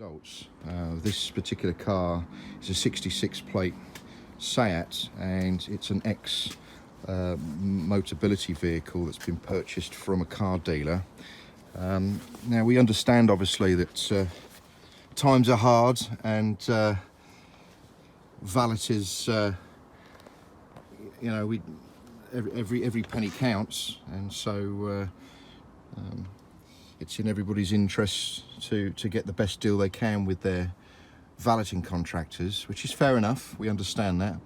Results. This particular car is a 66 plate Seat, and it's an ex Motability vehicle that's been purchased from a car dealer. Now we understand obviously that times are hard and valeters, you know, every penny counts, and so it's in everybody's interest to get the best deal they can with their valeting contractors, which is fair enough. We understand that,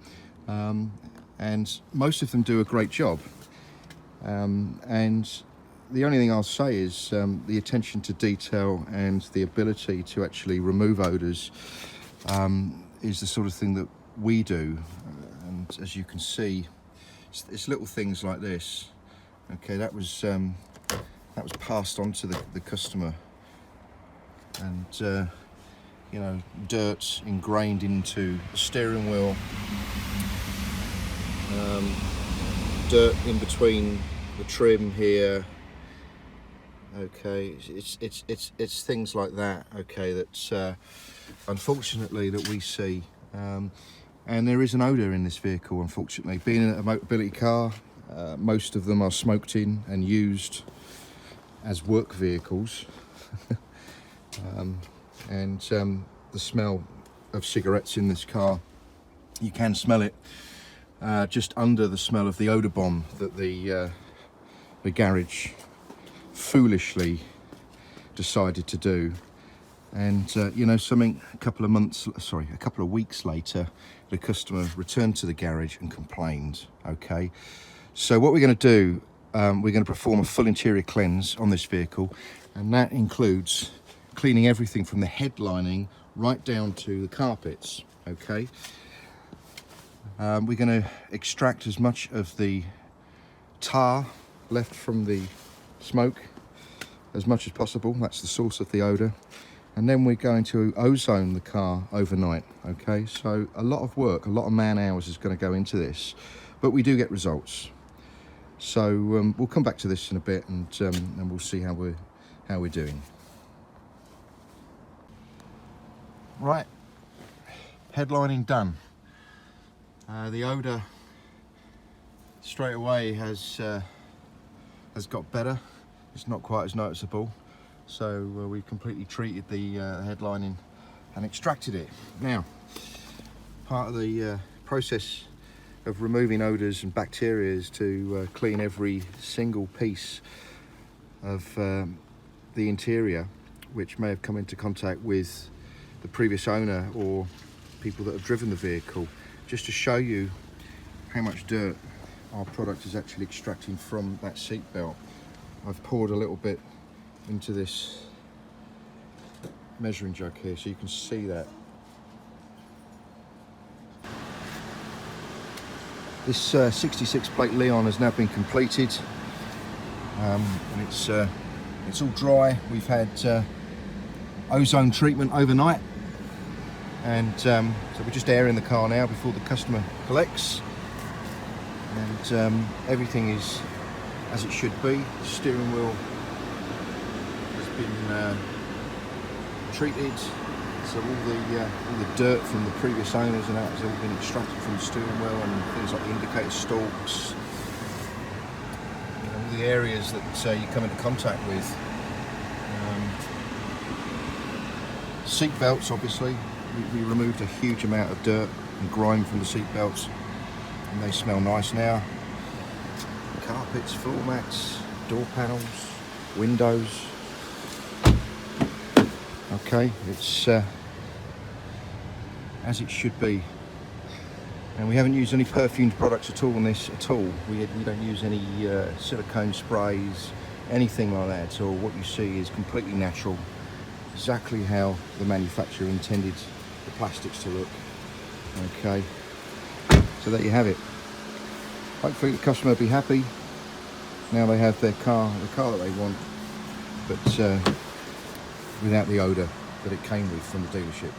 and most of them do a great job. And the only thing I'll say is the attention to detail and the ability to actually remove odours is the sort of thing that we do. And as you can see, it's little things like this. Okay, that was passed on to the customer, and you know, dirt ingrained into the steering wheel, dirt in between the trim here. Okay, it's things like that. Okay, that's unfortunately that we see, and there is an odour in this vehicle. Unfortunately, being a Motability car, most of them are smoked in and used as work vehicles. And the smell of cigarettes in this car, you can smell it just under the smell of the odour bomb that the garage foolishly decided to do. And you know, a couple of weeks later, the customer returned to the garage and complained. Okay, so what we're going to do, we're going to perform a full interior cleanse on this vehicle, and that includes cleaning everything from the head lining right down to the carpets. Okay, we're going to extract as much of the tar left from the smoke as much as possible. That's the source of the odour. And then we're going to ozone the car overnight. Okay, so a lot of work, a lot of man hours is going to go into this, but we do get results. So we'll come back to this in a bit, and we'll see how we're doing. Right, headlining done. The odour straight away has got better. It's not quite as noticeable. So we've completely treated the headlining and extracted it. Now, part of the process of removing odours and bacteria is to clean every single piece of the interior which may have come into contact with the previous owner or people that have driven the vehicle, just to show you how much dirt our product is actually extracting from that seat belt. I've poured a little bit into this measuring jug here so you can see that. This 66 plate Leon has now been completed, and it's all dry. We've had ozone treatment overnight, and so we're just airing the car now before the customer collects, and everything is as it should be. The steering wheel has been treated, so all the dirt from the previous owners and that has all been extracted from the steering wheel, and things like the indicator stalks, you know, all the areas that you come into contact with. Seat belts, obviously, we removed a huge amount of dirt and grime from the seat belts, and they smell nice now. Carpets, floor mats, door panels, windows. Okay, it's as it should be. And we haven't used any perfumed products at all on this at all. We don't use any silicone sprays, anything like that at all. What you see is completely natural, exactly how the manufacturer intended the plastics to look. Okay, so there you have it. Hopefully the customer will be happy. Now they have their car, the car that they want, but without the odour that it came with from the dealership.